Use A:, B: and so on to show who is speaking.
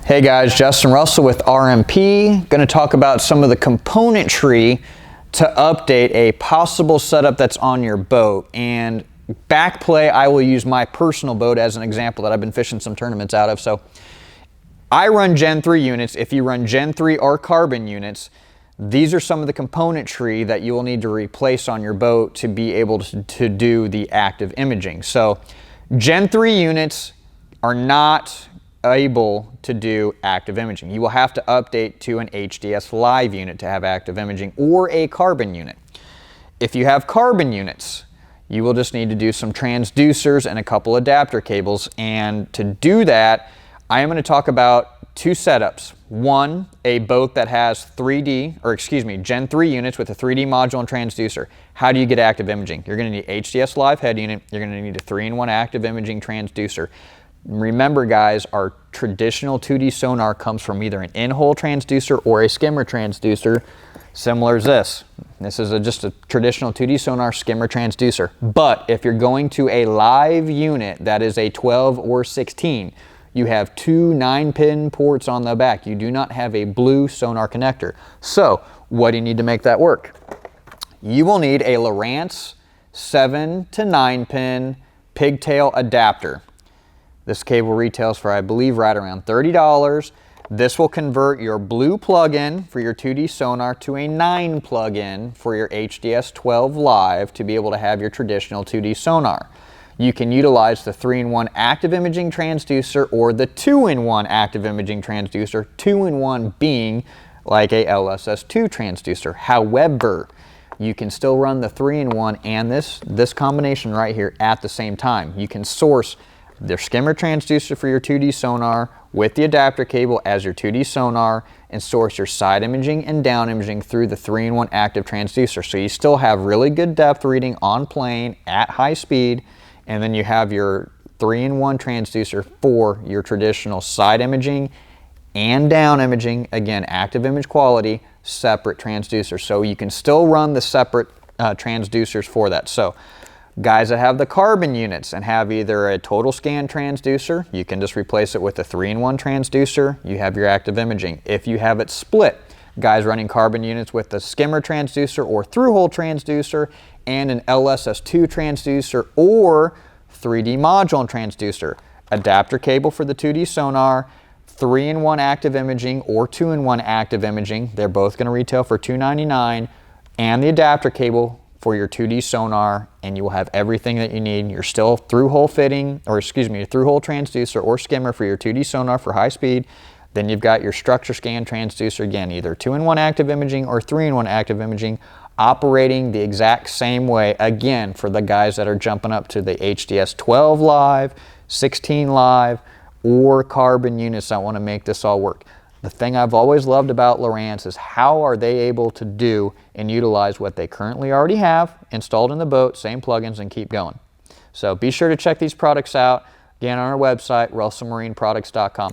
A: Hey guys, Justin Russell with RMP. Going to talk about some of the componentry to update a possible setup that's on your boat. And back play, I will use my personal boat as an example that I've been fishing some tournaments out of. So I run Gen 3 units. If you run Gen 3 or carbon units, these are some of the componentry that you will need to replace on your boat to be able to do the active imaging. So Gen 3 units are not able to do active imaging. You will have to update to an HDS Live unit to have active imaging, or a carbon unit. If you have carbon units, you will just need to do some transducers and a couple adapter cables. And to do that, I am going to talk about two setups. One, a boat that has Gen 3 units with a 3D module and transducer. How do you get active imaging? You're going to need HDS Live head unit. You're going to need a 3-in-1 active imaging transducer. Remember guys, our traditional 2D sonar comes from either an in-hole transducer or a skimmer transducer, similar as this. This is just a traditional 2D sonar skimmer transducer. But if you're going to a live unit that is a 12 or 16, you have two 9-pin ports on the back. You do not have a blue sonar connector. So what do you need to make that work? You will need a Lowrance 7 to 9-pin pigtail adapter. This cable retails for, I believe, right around $30. This will convert your blue plug-in for your 2D sonar to a 9 plug-in for your HDS 12 Live to be able to have your traditional 2D sonar. You can utilize the 3-in-1 active imaging transducer or the 2-in-1 active imaging transducer, 2-in-1 being like a LSS2 transducer. However, you can still run the 3-in-1 and this combination right here at the same time. You can source their skimmer transducer for your 2D sonar with the adapter cable as your 2D sonar, and source your side imaging and down imaging through the 3-in-1 active transducer. So you still have really good depth reading on plane at high speed, and then you have your 3-in-1 transducer for your traditional side imaging and down imaging, again active image quality, separate transducer. So you can still run the separate transducers for that. So guys that have the carbon units and have either a total scan transducer, you can just replace it with a 3-in-1 transducer. You have your active imaging. If you have it split, guys running carbon units with the skimmer transducer or through-hole transducer and an LSS2 transducer or 3D module and transducer, adapter cable for the 2D sonar, 3-in-1 active imaging or 2-in-1 active imaging. They're both going to retail for $299, and the adapter cable for your 2D sonar, and you will have everything that you need. You're still through-hole fitting, or your through-hole transducer or skimmer for your 2D sonar for high speed. Then you've got your structure scan transducer, again, either 2-in-1 active imaging or 3-in-1 active imaging, operating the exact same way, again, for the guys that are jumping up to the HDS 12 Live, 16 Live, or carbon units that want to make this all work. The thing I've always loved about Lowrance is how are they able to do and utilize what they currently already have installed in the boat, same plugins, and keep going. So be sure to check these products out, again, on our website, russellmarineproducts.com.